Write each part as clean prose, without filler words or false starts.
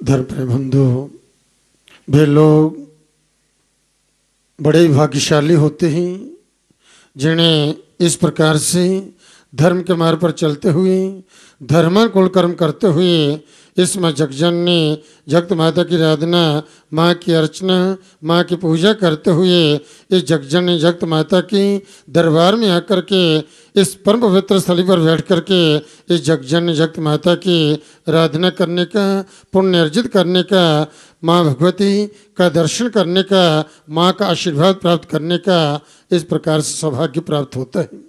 धर्म प्रेम बंधु, वे लोग बड़े ही भाग्यशाली होते हैं जिन्हें इस प्रकार से धर्म के मार्ग पर चलते हुए धर्मानुकूल कर्म करते हुए इस माँ जगजननी जगत माता की आराधना, माँ की अर्चना, माँ की पूजा करते हुए इस जगजननी जगत माता की दरबार में आकर के इस परम पवित्र स्थली पर बैठ करके इस जगजननी जगत माता की आराधना करने का, पुण्य अर्जित करने का, माँ भगवती का दर्शन करने का, माँ का आशीर्वाद प्राप्त करने का इस प्रकार से सौभाग्य प्राप्त होता है।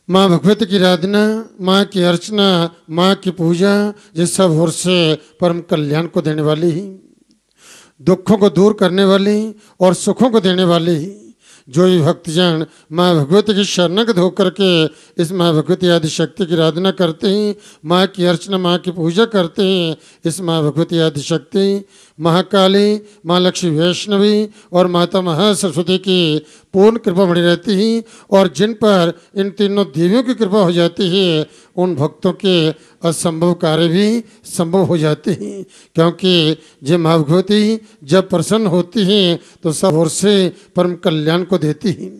माँ भगवती की आराधना, माँ की अर्चना, माँ की पूजा ये सब ओर से परम कल्याण को देने वाली ही, दुखों को दूर करने वाली और सुखों को देने वाली ही। जो भी भक्तजन माँ भगवती की शरणागत होकर के इस माँ भगवती आदि शक्ति की आराधना करते हैं, माँ की अर्चना, माँ की पूजा करते हैं, इस माँ भगवती आदि शक्ति महाकाली, माँ लक्ष्मी वैष्णवी और माता महासरस्वती की पूर्ण कृपा बनी रहती है। और जिन पर इन तीनों देवियों की कृपा हो जाती है उन भक्तों के असंभव कार्य भी संभव हो जाते हैं, क्योंकि जब माँ भगवती जब प्रसन्न होती हैं तो सब ओर से परम कल्याण को देती हैं,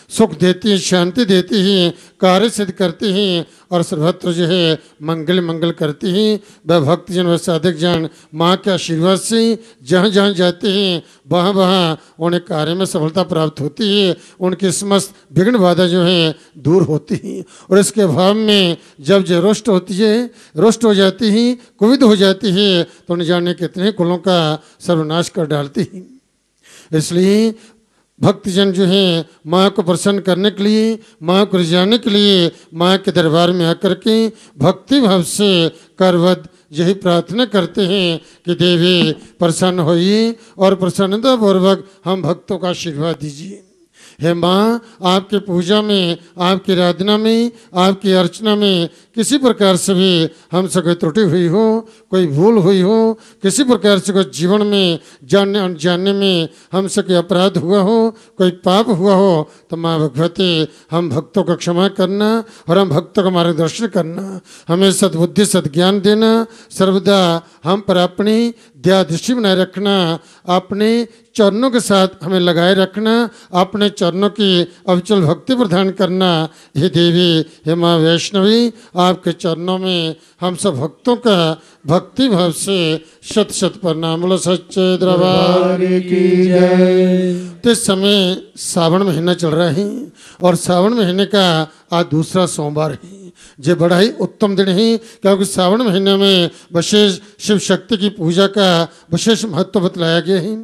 सुख देती है, शांति देती है, कार्य सिद्ध करती हैं और सर्वत्र जो है मंगल मंगल करती हैं। वह भक्तजन व साधक जन माँ के आशीर्वाद से जहाँ जहाँ जाते हैं वहाँ वहाँ उन्हें कार्य में सफलता प्राप्त होती है, उनकी समस्त विघ्न बाधा जो है दूर होती है। और इसके अभाव में जब जो रुष्ट होती है, रुष्ट हो जाती है, कुविद हो जाती है तो न जाने कितने कुलों का सर्वनाश कर डालती है। इसलिए भक्तजन जो है माँ को प्रसन्न करने के लिए, माँ को रिझाने के लिए माँ के दरबार में आकर के भक्ति भाव से करवद यही प्रार्थना करते हैं कि देवी प्रसन्न होइए और प्रसन्नता पूर्वक हम भक्तों का आशीर्वाद दीजिए। हे माँ, आपके पूजा में, आपकी आराधना में, आपकी अर्चना में किसी प्रकार से भी हमसे कोई त्रुटि हुई हो, कोई भूल हुई हो, किसी प्रकार से कोई जीवन में जानने अनजाने में हमसे कोई अपराध हुआ हो, कोई पाप हुआ हो तो माँ भगवती हम भक्तों को क्षमा करना और हम भक्तों का मार्गदर्शन करना, हमें सद्बुद्धि सद्ज्ञान देना, सर्वदा हम पर अपनी दया दृष्टि बनाए रखना, अपने चरणों के साथ हमें लगाए रखना, अपने चरणों की अविचल भक्ति प्रदान करना। हे देवी, हे माँ वैष्णवी, आपके चरणों में हम सब भक्तों का भक्ति भाव से शत शत प्रणाम। बोलो सच्चे दरबार की जय। तो इस समय सावन महीना चल रहा है और सावन महीने का आज दूसरा सोमवार है। ये बड़ा ही उत्तम दिन है, क्योंकि सावन महीने में विशेष शिव शक्ति की पूजा का विशेष महत्व बतलाया गया है।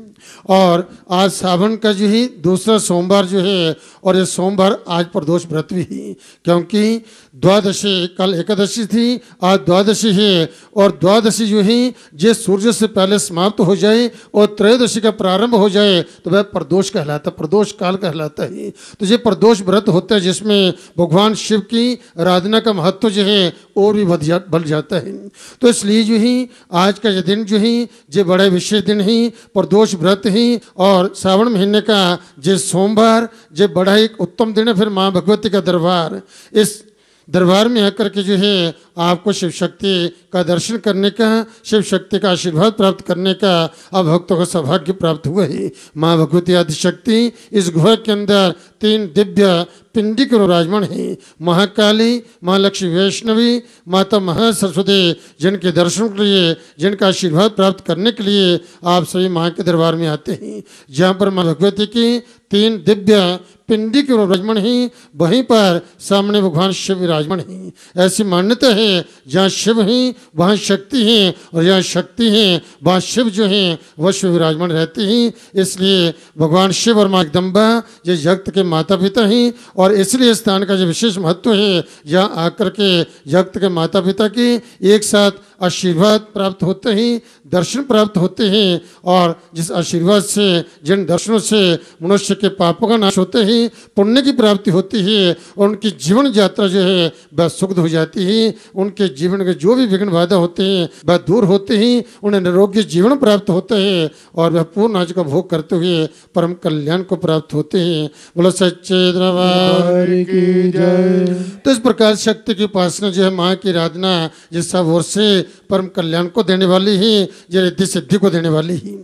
और आज सावन का जो है दूसरा सोमवार जो है, और ये सोमवार आज प्रदोष व्रत भी है, क्योंकि द्वादशी, कल एकादशी थी, आज द्वादशी है। और द्वादशी जो है ये सूर्य से पहले समाप्त हो जाए और त्रयोदशी का प्रारंभ हो जाए तो वह प्रदोष कहलाता, प्रदोष काल कहलाता है। तो ये प्रदोष व्रत होता है जिसमें भगवान शिव की आराधना का महत्व जो है और भी बढ़ जाता है। तो इसलिए जो है आज का ये दिन जो है ये बड़ा विशेष दिन है, प्रदोष व्रत है। और सावन महीने का ये सोमवार ये बड़ा एक उत्तम दिन है। फिर माँ भगवती का दरबार, इस दरबार में आकर के जो है आपको शिव शक्ति का दर्शन करने का, शिव शक्ति का आशीर्वाद प्राप्त करने का अब भक्तों को सौभाग्य प्राप्त हुआ है। माँ भगवती आदि शक्ति इस गुहा के अंदर 3 दिव्य पिंडी के विराजमान है। महाकाली, माँ लक्ष्मी वैष्णवी, माता महासरस्वती, जिनके दर्शन के लिए, जिनका आशीर्वाद प्राप्त करने के लिए आप सभी माँ के दरबार में आते हैं। जहाँ पर माँ भगवती की 3 दिव्य पिंडी के विराजमान है, वहीं पर सामने भगवान शिव विराजमान है। ऐसी मान्यता है जहाँ शिव हैं वहाँ शक्ति है, और जहाँ शक्ति है वहाँ शिव जो है वह शिव विराजमान रहते हैं। इसलिए भगवान शिव और माँ जगदम्बा ये जगत के माता पिता हैं, और इसलिए स्थान का जो विशेष महत्व है, यहाँ आकर के जगत के माता पिता के एक साथ आशीर्वाद प्राप्त होते हैं, दर्शन प्राप्त होते हैं। और जिस आशीर्वाद से, जिन दर्शनों से मनुष्य के पापों का नाश होते हैं, पुण्य की प्राप्ति होती है और उनकी जीवन यात्रा जो है वह सुखद हो जाती है। उनके जीवन के जो भी विघ्न बाधा होते हैं वह दूर होते हैं, उन्हें निरोगी जीवन प्राप्त होता है और वह पूर्ण आज का भोग करते हुए परम कल्याण को प्राप्त होते हैं। बोलो सच्चे दरबार की जय। तो इस प्रकार शक्ति की उपासना जो है, माँ की आराधना जिस सब ओर से परम कल्याण को देने वाली ही, ये रिद्धि सिद्धि को देने वाली ही।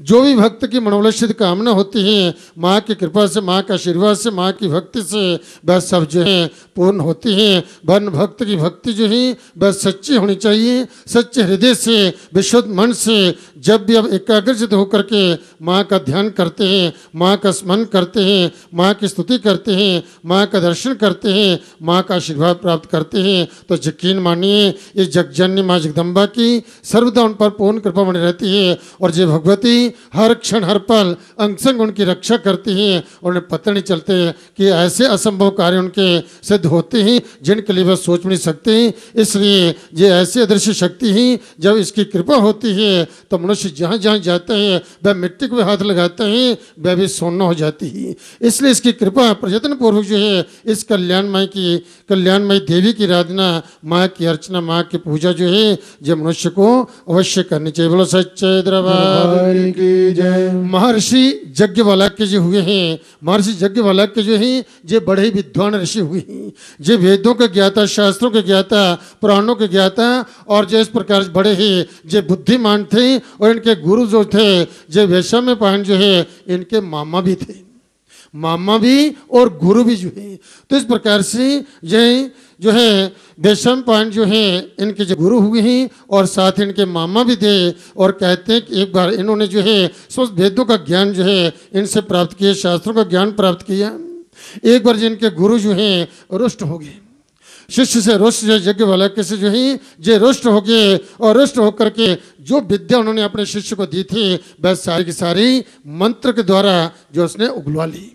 जो भी भक्त की मनोलक्षित कामना होती है माँ की कृपा से, माँ के आशीर्वाद से, माँ की भक्ति से वह सब जो है पूर्ण होती है। वर्ण भक्त की भक्ति जो है वह सच्ची होनी चाहिए, सच्चे हृदय से, विशुद्ध मन से। जब भी अब एकाग्रचित होकर के माँ का ध्यान करते हैं, माँ का स्मरण करते हैं, माँ की स्तुति करते हैं, माँ का दर्शन करते हैं, माँ का आशीर्वाद प्राप्त करते हैं, तो यकीन मानिए ये जगजननी माँ जगदम्बा की सर्वदा उन पर पूर्ण कृपा बनी रहती है। और जो भगवती हर क्षण हर पल अंग संग उनकी रक्षा करती हैं और उन्हें पता नहीं चलते कि ऐसे असंभव कार्य उनके सिद्ध होते हैं जिनके लिए वह सोच नहीं सकते। इसलिए ये ऐसी अदृश्य शक्ति ही, जब इसकी कृपा होती है तो मनुष्य जहाँ जहाँ जाता है वह मिट्टी को हाथ लगाता है, वह भी सोना हो जाती है। इसलिए इसकी कृपा प्रयत्न पूर्वक जो है इस कल्याणमयी देवी की आराधना, माँ की अर्चना, माँ की पूजा जो है जो मनुष्य को अवश्य करनी चाहिए। बोलो सच्चे दरबार की जय। महर्षि यज्ञवल्क्य जो हुए हैं, महर्षि यज्ञवल्क्य जो हैं ये बड़े ही विद्वान ऋषि हुए हैं, ये वेदों के ज्ञाता, शास्त्रों के ज्ञाता, पुराणों के ज्ञाता और जो इस प्रकार बड़े ही ये बुद्धिमान थे। और इनके गुरु जो थे ये वैशम्यपायन जो है इनके मामा भी थे, मामा भी और गुरु भी जो है। तो इस प्रकार से ये जो है वैशम्यपायन जो है इनके जो गुरु हुए हैं और साथ ही इनके मामा भी थे। और कहते हैं कि एक बार इन्होंने जो है समस्त वेदों का ज्ञान जो है इनसे प्राप्त किया, शास्त्रों का ज्ञान प्राप्त किया। एक बार जिनके गुरु जो हैं रुष्ट हो गए, शिष्य से रुष्ट, जो यज्ञवल्क्य से जो है ये रुष्ट हो गए। और रुष्ट होकर के जो विद्या उन्होंने अपने शिष्य को दी थी वह सारी की सारी मंत्र के द्वारा जो उसने उगलवा ली,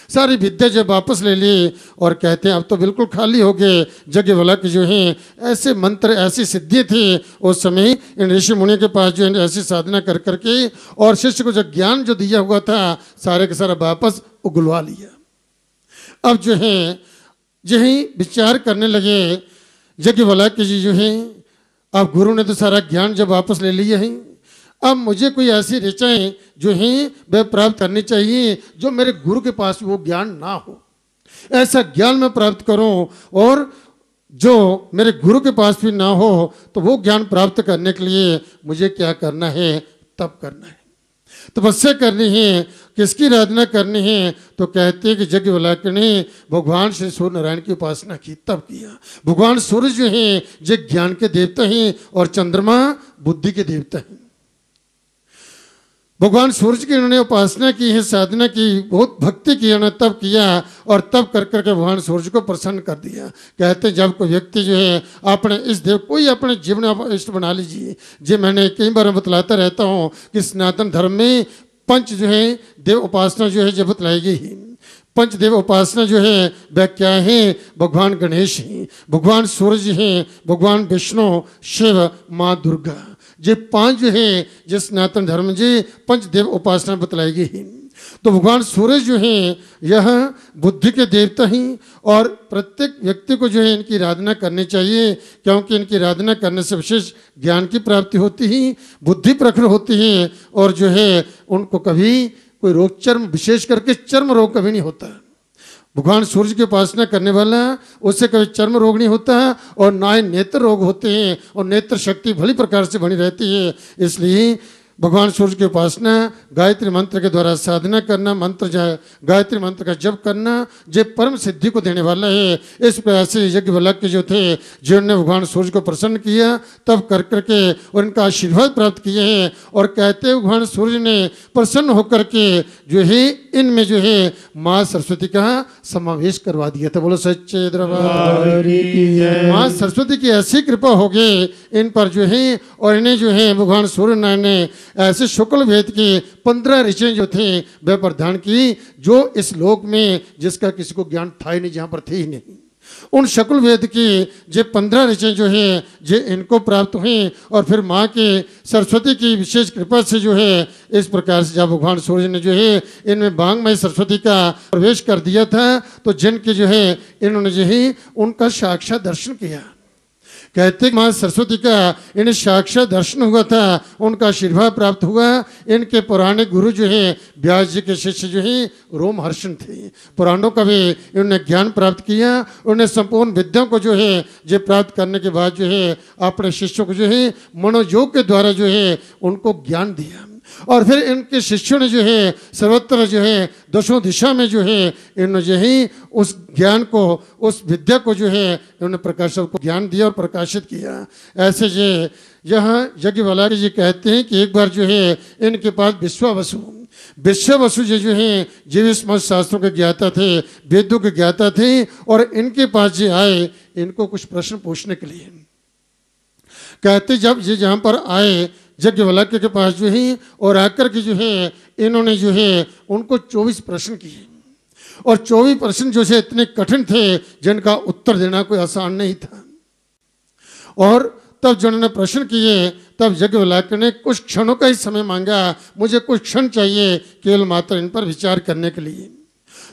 सारी विद्या जब वापस ले ली। और कहते हैं अब तो बिल्कुल खाली हो गए। यज्ञवल्क्य जो हैं ऐसे मंत्र, ऐसी सिद्धि थी उस समय इन ऋषि मुनि के पास जो है ऐसी साधना कर करके और शिष्य को जो ज्ञान जो दिया हुआ था सारे का सारा वापस उगलवा लिया। अब जो है यही विचार करने लगे यज्ञवल्क्य जी जो हैं, अब गुरु ने तो सारा ज्ञान जब वापस ले लिया है, अब मुझे कोई ऐसी ऋचाएं जो हैं वह प्राप्त करनी चाहिए जो मेरे गुरु के पास वो ज्ञान ना हो, ऐसा ज्ञान मैं प्राप्त करूं। और जो मेरे गुरु के पास भी ना हो तो वो ज्ञान प्राप्त करने के लिए मुझे क्या करना है, तप करना है, तपस्या करनी है। किसकी आराधना करनी है? तो कहते हैं कि यज्ञवल्क्य ने भगवान श्री सूर्य नारायण की उपासना की, तप किया। भगवान सूर्य जो हैं ये ज्ञान के देवता हैं और चंद्रमा बुद्धि के देवता हैं। भगवान सूर्य की उन्होंने उपासना की है, साधना की, बहुत भक्ति की, उन्होंने तप किया और तप कर करके भगवान सूर्य को प्रसन्न कर दिया। कहते हैं जब कोई व्यक्ति जो है अपने इस देव कोई अपने जीवन में इष्ट बना लीजिए। जी मैंने कई बार बतलाता रहता हूँ कि सनातन धर्म में पंच जो है देव उपासना जो है जब बतलाई गई है। पंचदेव उपासना जो है वह क्या है? भगवान गणेश हैं, भगवान सूर्य हैं, भगवान विष्णु, शिव, माँ दुर्गा, ये पांच जो है जिस सनातन धर्म जी पंचदेव उपासना बतलाई गई है। तो भगवान सूर्य जो हैं यह बुद्धि के देवता हैं और प्रत्येक व्यक्ति को जो है इनकी आराधना करनी चाहिए, क्योंकि इनकी आराधना करने से विशेष ज्ञान की प्राप्ति होती है, बुद्धि प्रखर होती है और जो है उनको कभी कोई रोग, चर्म, विशेष करके चर्म रोग कभी नहीं होता। भगवान सूर्य की उपासना करने वाला उससे कभी चर्म रोग नहीं होता और ना ही नेत्र रोग होते हैं और नेत्र शक्ति भली प्रकार से बनी रहती है। इसलिए भगवान सूर्य की उपासना गायत्री मंत्र के द्वारा साधना करना, गायत्री मंत्र का जप करना ये परम सिद्धि को देने वाला है। इस प्रकार से यज्ञवल्क्य जो थे जिन्होंने भगवान सूर्य को प्रसन्न किया तब कर करके और इनका आशीर्वाद प्राप्त किए हैं। और कहते हैं भगवान सूर्य ने प्रसन्न होकर के जो है इनमें जो है माँ सरस्वती का समावेश करवा दिया था। बोलो सच्चे दरबार की। माँ सरस्वती की ऐसी कृपा हो गई इन पर जो है और इन्हें जो है भगवान सूर्य नारायण ने ऐसे शुक्ल वेद की 15 ऋचाएं जो थे वह प्रदान की, जो इस लोक में जिसका किसी को ज्ञान था ही नहीं, जहां पर थे ही नहीं। उन शुक्ल वेद की जे 15 ऋचाएं जो है जे इनको प्राप्त हुई और फिर माँ के सरस्वती की विशेष कृपा से जो है इस प्रकार से जब भगवान सूर्य ने जो है इनमें वांग्मय सरस्वती का प्रवेश कर दिया था तो जिनके जो है इन्होंने जो है उनका साक्षात दर्शन किया। कहते माँ सरस्वती का इन्हें साक्षात दर्शन हुआ था, उनका आशीर्वाद प्राप्त हुआ। इनके पुराने गुरु जो है व्यास जी के शिष्य जो है रोमहर्षण थे। पुराणों का भी इन्होंने ज्ञान प्राप्त किया। उन्हें संपूर्ण विद्याओं को जो है जो प्राप्त करने के बाद जो है अपने शिष्यों को जो है मनोयोग के द्वारा जो है उनको ज्ञान दिया। और फिर इनके शिष्यों ने जो है सर्वत्र जो है दशों दिशा में जो है इन्होंने जो है उस ज्ञान को, उस विद्या को जो है इन्होंने प्रकाशक को ज्ञान दिया और प्रकाशित किया। ऐसे जो यहाँ याज्ञवल्क्य जी कहते हैं कि एक बार जो है इनके पास विश्वावसु जो है जीव समाज शास्त्रों के ज्ञाता थे, वेदों के ज्ञाता थे, और इनके पास जो आए इनको कुछ प्रश्न पूछने के लिए। कहते जब ये जहाँ पर आए याज्ञवल्क्य के पास जो है और आकर के जो है इन्होंने जो है उनको 24 प्रश्न किए, और 24 प्रश्न जो है इतने कठिन थे जिनका उत्तर देना कोई आसान नहीं था। और तब जो उन्होंने प्रश्न किए तब याज्ञवल्क्य ने कुछ क्षणों का ही समय मांगा, मुझे कुछ क्षण चाहिए केवल मात्र इन पर विचार करने के लिए।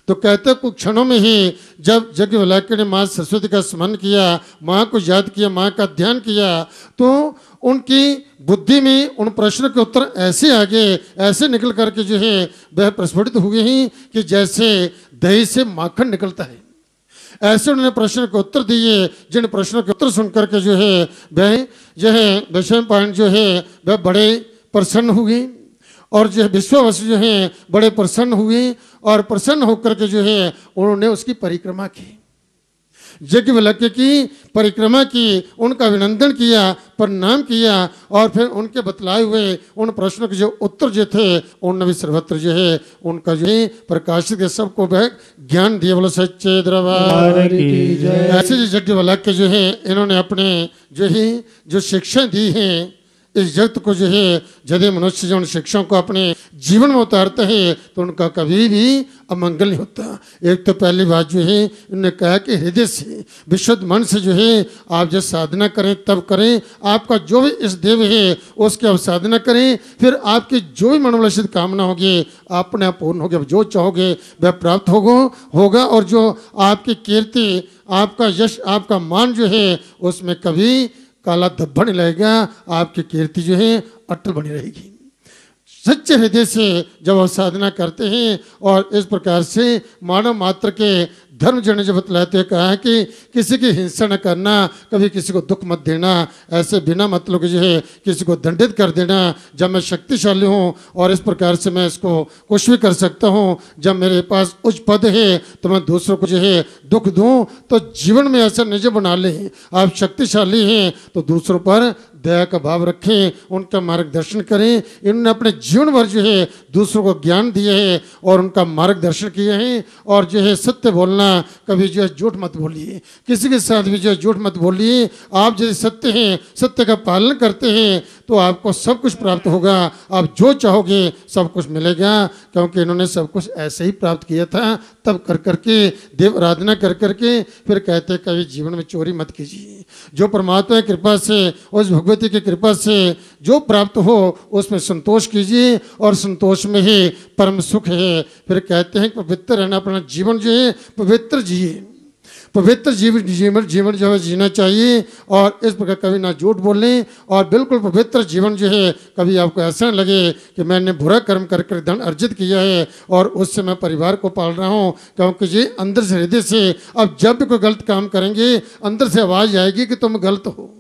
तो कहते कुछ क्षणों में ही जब याज्ञवल्क्य ने माँ सरस्वती का स्मरण किया, माँ को याद किया, माँ का ध्यान किया, तो उनकी बुद्धि में उन प्रश्नों के उत्तर ऐसे आगे ऐसे निकल करके जो है वह प्रस्फुटित हुए हैं कि जैसे दही से माखन निकलता है। ऐसे उन्होंने प्रश्न के उत्तर दिए, जिन प्रश्नों के उत्तर सुनकर के जो है वह जो है वैशंपायन जो है वह बड़े प्रसन्न हुए, और जो विश्वावसु जो है बड़े प्रसन्न हुए, और प्रसन्न होकर के जो है उन्होंने उसकी परिक्रमा की, याज्ञवल्क्य की परिक्रमा की, उनका अभिनंदन किया, प्रणाम किया, और फिर उनके बतलाए हुए उन प्रश्नों के जो उत्तर जो थे उन भी सर्वत्र जो है उनका जो है प्रकाशित के सबको वह ज्ञान दिया। बोलो सच्चे दरबार की जय। ऐसे जो याज्ञवल्क्य जो है इन्होंने अपने जो है जो शिक्षा दी है इस जगत को जो है यदि मनुष्य जो उन शिक्षाओं को अपने जीवन में उतारता है तो उनका कभी भी अमंगल नहीं होता। एक तो पहली बात जो है उन्होंने कहा कि हृदय से विशुद्ध मन से जो है आप जब साधना करें तब करें, आपका जो भी इस देव है उसकी आप साधना करें, फिर आपकी जो भी मनोवांछित कामना होगी अपने आप पूर्ण होगी, जो चाहोगे वह प्राप्त होगा। और जो आपकी कीर्ति, आपका यश, आपका मान जो है उसमें कभी काला धब्बा नहीं लगेगा, आपकी कीर्ति जो है अटल बनी रहेगी। सच्चे हृदय से जब आप साधना करते हैं और इस प्रकार से मानव मात्र के धर्म जन जब बतलाते हैं, कहा है कि किसी की हिंसा न करना, कभी किसी को दुख मत देना, ऐसे बिना मतलब के जो है किसी को दंडित कर देना। जब मैं शक्तिशाली हूँ और इस प्रकार से मैं इसको कुछ भी कर सकता हूँ, जब मेरे पास उच्च पद है तो मैं दूसरों को जो है दुख दूँ, तो जीवन में ऐसा निज बना लें। आप शक्तिशाली हैं तो दूसरों पर दया का भाव रखें, उनका मार्गदर्शन करें। इन्होंने अपने जीवन भर जो है दूसरों को ज्ञान दिया है और उनका मार्गदर्शन किया है। और जो है सत्य बोलना, कभी जो है झूठ मत बोलिए, किसी के साथ भी जो है झूठ मत बोलिए। आप यदि सत्य हैं, सत्य का पालन करते हैं तो आपको सब कुछ प्राप्त होगा, आप जो चाहोगे सब कुछ मिलेगा। क्योंकि इन्होंने सब कुछ ऐसे ही प्राप्त किया था, तब कर करके देव आराधना कर करके फिर कहते कभी जीवन में चोरी मत कीजिए। जो परमात्मा की कृपा से, उस भगवती की कृपा से जो प्राप्त हो उसमें संतोष कीजिए, और संतोष में ही परम सुख है। फिर कहते हैं पवित्र रहना, अपना जीवन जो है पवित्र जिए, पवित्र जीवन जो है जीना चाहिए। और इस प्रकार कभी ना झूठ बोलें, और बिल्कुल पवित्र जीवन जो है कभी आपको ऐसा न लगे कि मैंने बुरा कर्म कर धन अर्जित किया है और उससे मैं परिवार को पाल रहा हूँ। क्योंकि ये अंदर से, हृदय से, अब जब भी कोई गलत काम करेंगे अंदर से आवाज़ आएगी कि तुम गलत हो,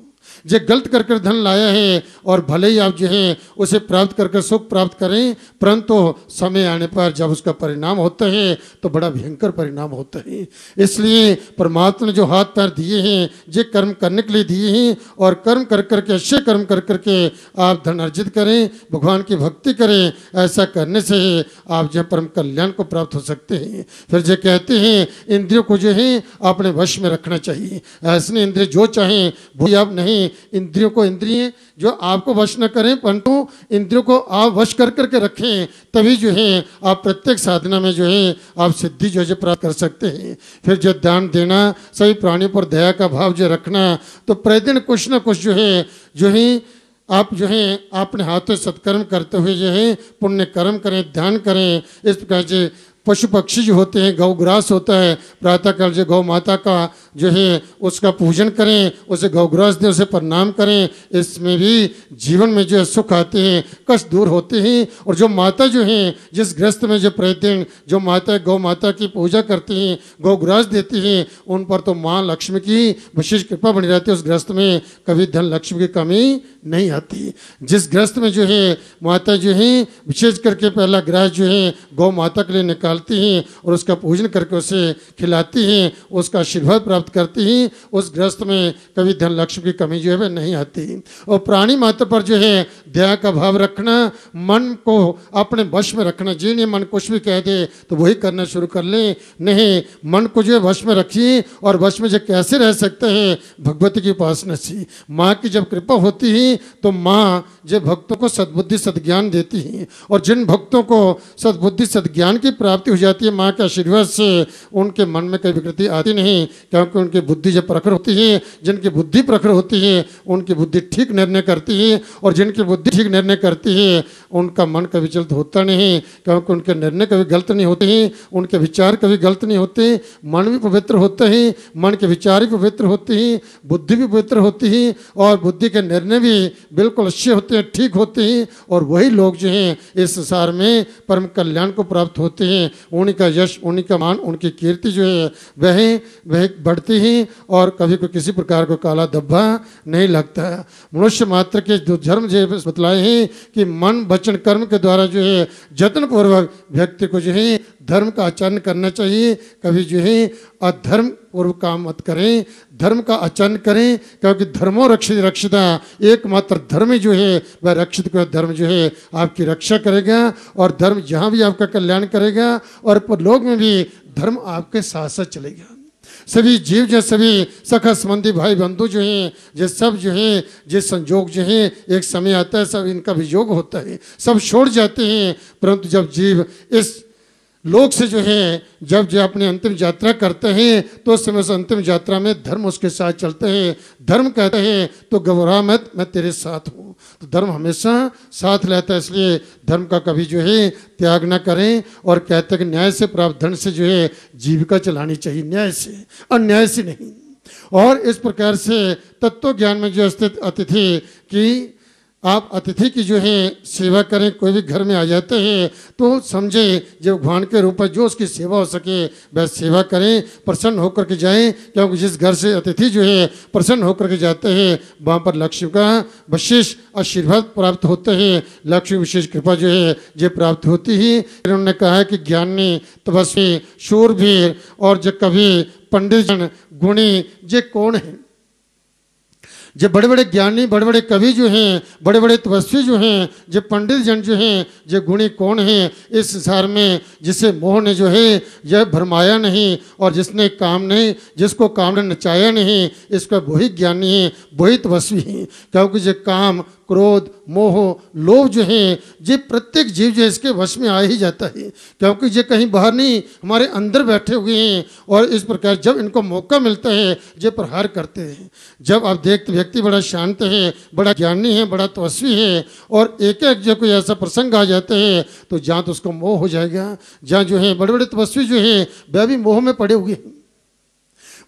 जो गलत कर धन लाया है, और भले ही आप जो है उसे प्राप्त कर सुख प्राप्त करें, परंतु समय आने पर जब उसका परिणाम होता है तो बड़ा भयंकर परिणाम होता है। इसलिए परमात्मा ने जो हाथ पैर दिए हैं जे कर्म करने के लिए दिए हैं, और कर्म कर करके, अच्छे कर्म कर करके आप धन अर्जित करें, भगवान की भक्ति करें। ऐसा करने से आप जो परम कल्याण को प्राप्त हो सकते हैं। फिर जो कहते हैं इंद्रियों को जो है अपने वश में रखना चाहिए। ऐसे इंद्रिय जो चाहें वो आप नहीं, इंद्रियों को, इंद्रिय जो आपको वश न करें परंतु इंद्रियों को आप वश कर करके रखें, तभी जो है आप प्रत्येक साधना में जो है आप सिद्धि जो है प्राप्त कर सकते हैं। फिर जो दान देना, सभी प्राणियों पर दया का भाव जो रखना, तो प्रतिदिन कुछ न कुछ जो है आप जो है अपने हाथों सत्कर्म करते हुए जो है पुण्य कर्म करें, ध्यान करें। इस प्रकार से पशु पक्षी जो होते हैं, गौ ग्रास होता है, प्रातःकाल जो गौ माता का जो है उसका पूजन करें, उसे गौग्रास दें, उसे प्रणाम करें, इसमें भी जीवन में जो है सुख आते हैं, कष्ट दूर होते हैं। और जो माता जो हैं, जिस गृहस्थ में जो प्रतिदिन जो माता गौ माता की पूजा करती हैं, गौग्रास देती हैं, उन पर तो माँ लक्ष्मी की विशेष कृपा बनी रहती है। उस गृहस्थ में कभी धन लक्ष्मी की कमी नहीं आती। जिस गृहस्थ में जो है माता जो है विशेष करके पहला ग्रास जो है गौ माता के लिए निकालती हैं और उसका पूजन करके उसे खिलाती हैं, उसका आशीर्वाद प्राप्त करती हैं, उस गृहस्थ में कभी धन लक्ष्मी की कमी जो है वह नहीं आती। और प्राणी मात्र पर जो है दया का भाव रखना, मन को अपने वश में रखना। जी नहीं मन कुछ भी कह दे तो वही करना शुरू कर ले, नहीं, मन को जो है वश में रखिए। और वश में जो कैसे रह सकते हैं, भगवती की उपासना से। माँ की जब कृपा होती है तो माँ जो भक्तों को सद्बुद्धि सद्ज्ञान देती है, और जिन भक्तों को सद्बुद्धि सद्ज्ञान की प्राप्ति हो जाती है माँ के आशीर्वाद से, उनके मन में कोई विकृति आती नहीं, क्योंकि उनकी बुद्धि जब प्रखर होती है, जिनकी बुद्धि प्रखर होती है उनकी बुद्धि ठीक निर्णय करती है, और जिनकी बुद्धि ठीक निर्णय करती है उनका मन कभी विचलित होता नहीं, क्योंकि उनके निर्णय कभी गलत नहीं होते हैं, उनके विचार कभी गलत नहीं होते। मन भी पवित्र होता है, मन के विचार भी पवित्र होते हैं, बुद्धि भी पवित्र होती है, और बुद्धि के निर्णय भी बिल्कुल अच्छे होते हैं, ठीक होते हैं। और वही लोग जो हैं इस संसार में परम कल्याण को प्राप्त होते हैं। उन्हीं का यश, उन्हीं का मान, उनकी कीर्ति जो है वह बढ़ती है, और कभी कोई किसी प्रकार को काला धब्बा नहीं लगता। मनुष्य मात्र के जो धर्म जो बतलाए हैं कि मन वचन कर्म के द्वारा जो है जतन पूर्वक व्यक्ति को जो है धर्म का आचरण करना चाहिए। कभी जो है अधर्म पूर्व काम मत करें, धर्म का आचरण करें, क्योंकि धर्मो रक्षित रक्षिता, एकमात्र धर्म जो है वह रक्षित को धर्म जो है आपकी रक्षा करेगा, और धर्म जहाँ भी आपका कल्याण करेगा, और परलोक में भी धर्म आपके साथ साथ चलेगा। सभी जीव जो सभी सखा संबंधी भाई बंधु जो हैं, ये सब जो है जिस संजोग जो है एक समय आता है सब इनका वियोग होता है, सब छोड़ जाते हैं। परंतु जब जीव इस लोक से जो है जब जो अपनी अंतिम यात्रा करते हैं तो उस समय उस अंतिम यात्रा में धर्म उसके साथ चलते हैं। धर्म कहते हैं तो घबरा मत, मैं तेरे साथ हूँ। तो धर्म हमेशा साथ रहता है, इसलिए धर्म का कभी जो है त्याग ना करें। और कहते हैं कि न्याय से प्राप्त धन से जो है जीविका चलानी चाहिए, न्याय से, अन्याय से नहीं। और इस प्रकार से तत्व ज्ञान में जो स्थित अतिथि की आप अतिथि की जो है सेवा करें। कोई भी घर में आ जाते हैं तो समझे जब भगवान के रूप में जो उसकी सेवा हो सके वह सेवा करें, प्रसन्न होकर के जाएं, क्योंकि जिस घर से अतिथि जो है प्रसन्न होकर के जाते हैं वहाँ पर लक्ष्मी का विशेष आशीर्वाद प्राप्त होते हैं, लक्ष्मी विशेष कृपा जो है ये प्राप्त होती है। उन्होंने कहा है कि ज्ञानी, तपस्वी, शूरवीर और जो कवि, पंडित जन, गुणी ये कौन है? जो बड़े बड़े ज्ञानी, बड़े बड़े कवि जो हैं, बड़े बड़े तपस्वी जो हैं, जो पंडित जन जो हैं, जो गुणी कौन हैं इस संसार में? जिसे मोह ने जो है यह भरमाया नहीं, और जिसने काम नहीं, जिसको काम ने नचाया नहीं, इसका वही ज्ञानी है, वही तपस्वी है। क्योंकि जो काम, क्रोध, मोह, लोभ जो है ये प्रत्येक जीव जो है इसके वश में आ ही जाता है, क्योंकि ये कहीं बाहर नहीं हमारे अंदर बैठे हुए हैं। और इस प्रकार जब इनको मौका मिलता है ये प्रहार करते हैं। जब आप देखते व्यक्ति बड़ा शांत है, बड़ा ज्ञानी है, बड़ा तपस्वी है, और एक एक जो कोई ऐसा प्रसंग आ जाते हैं तो जहाँ तो उसको मोह हो जाएगा। जहाँ जो है बड़े बड़े तपस्वी जो है वह भी मोह में पड़े हुए हैं।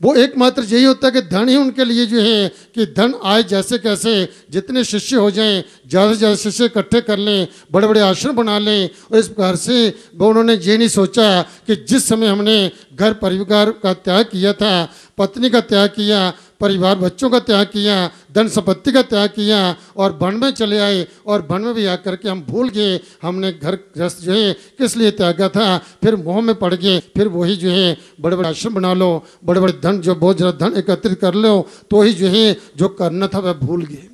वो एकमात्र यही होता है कि धन ही उनके लिए जो है कि धन आए जैसे कैसे, जितने शिष्य हो जाएं, ज़्यादा से ज़्यादा शिष्य इकट्ठे कर लें, बड़े बड़े आश्रम बना लें। और इस प्रकार से वो उन्होंने ये नहीं सोचा कि जिस समय हमने घर परिवार का त्याग किया था, पत्नी का त्याग किया, परिवार बच्चों का त्याग किया, धन संपत्ति का त्याग किया, और वन में चले आए, और वन में भी आकर के हम भूल गए हमने घर गृहस्थ जो है किस लिए त्यागा था, फिर मोह में पड़ गए। फिर वही जो है बड़े बड़े आश्रम बना लो, बड़े बड़े धन जो बहुत ज़्यादा धन एकत्रित कर लो, तो ही जो है जो करना था वह भूल गए।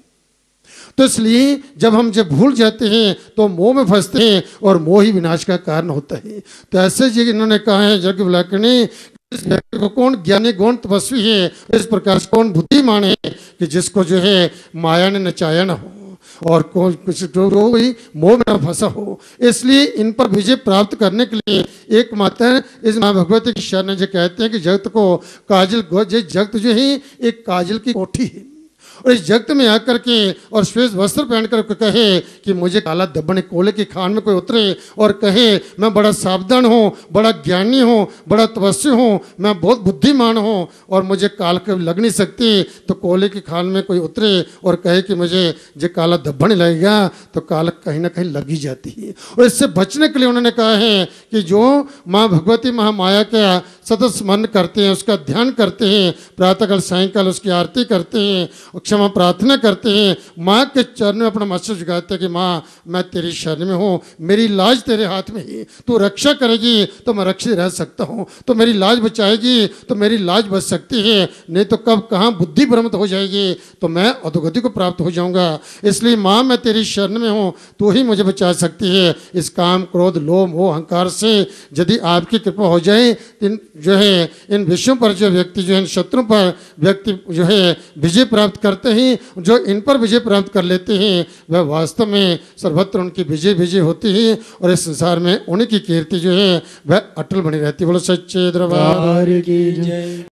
तो इसलिए जब हम जब भूल जाते हैं तो मोह में फंसते हैं, और मोह ही विनाश का कारण होता है। तो ऐसे जी इन्होंने कहा है याज्ञवल्क्य ने, इस व्यक्ति को कौन ज्ञानी गौण तपस्वी है, इस प्रकार से कौन बुद्धिमान है कि जिसको जो है माया ने नचाया ना हो, और कौन कुछ कोई मोह में न फंसा हो। इसलिए इन पर विजय प्राप्त करने के लिए एकमात्र इस माँ भगवती की शरण जो कहते हैं कि जगत को काजल, जगत जो है एक काजल की कोठी है, और इस जगत में आकर के और श्वेत वस्त्र पहन कर कहे कि मुझे काला दब्बन कोले की खान में कोई उतरे और कहे मैं बड़ा सावधान हूँ, बड़ा ज्ञानी हूँ, बड़ा तपस्वी हूँ, मैं बहुत बुद्धिमान हूँ और मुझे काल कभी लग नहीं सकती, तो कोले की खान में कोई उतरे और कहे कि मुझे जो काला दब्बन लगेगा, तो काल कहीं ना कहीं लग ही जाती है। और इससे बचने के लिए उन्होंने कहा है कि जो माँ भगवती महामाया का सतत स्मरण करते हैं, उसका ध्यान करते हैं, प्रातःकाल सायंकाल उसकी आरती करते हैं, क्षमा प्रार्थना करते हैं, माँ के चरण में अपना मस्तक झुकाते हैं कि माँ मैं तेरी शरण में हूँ, मेरी लाज तेरे हाथ में ही, तू रक्षा करेगी तो मैं रक्षित रह सकता हूँ, तो मेरी लाज बचाएगी तो मेरी लाज बच सकती है, नहीं तो कब कहाँ बुद्धि भ्रमित हो जाएगी तो मैं अधोगति को प्राप्त हो जाऊँगा। इसलिए माँ मैं तेरी शरण में हूँ, तू ही मुझे बचा सकती है इस काम क्रोध लोभ मोह अहंकार से। यदि आपकी कृपा हो जाए जो है इन विषयों पर जो व्यक्ति जो है इन शत्रुओं पर व्यक्ति जो है विजय प्राप्त करते हैं, जो इन पर विजय प्राप्त कर लेते हैं, वह वास्तव में सर्वत्र उनकी विजय होती है और इस संसार में उन्हीं की कीर्ति जो है वह अटल बनी रहती है। बोलो सच्चे दरबार की जय।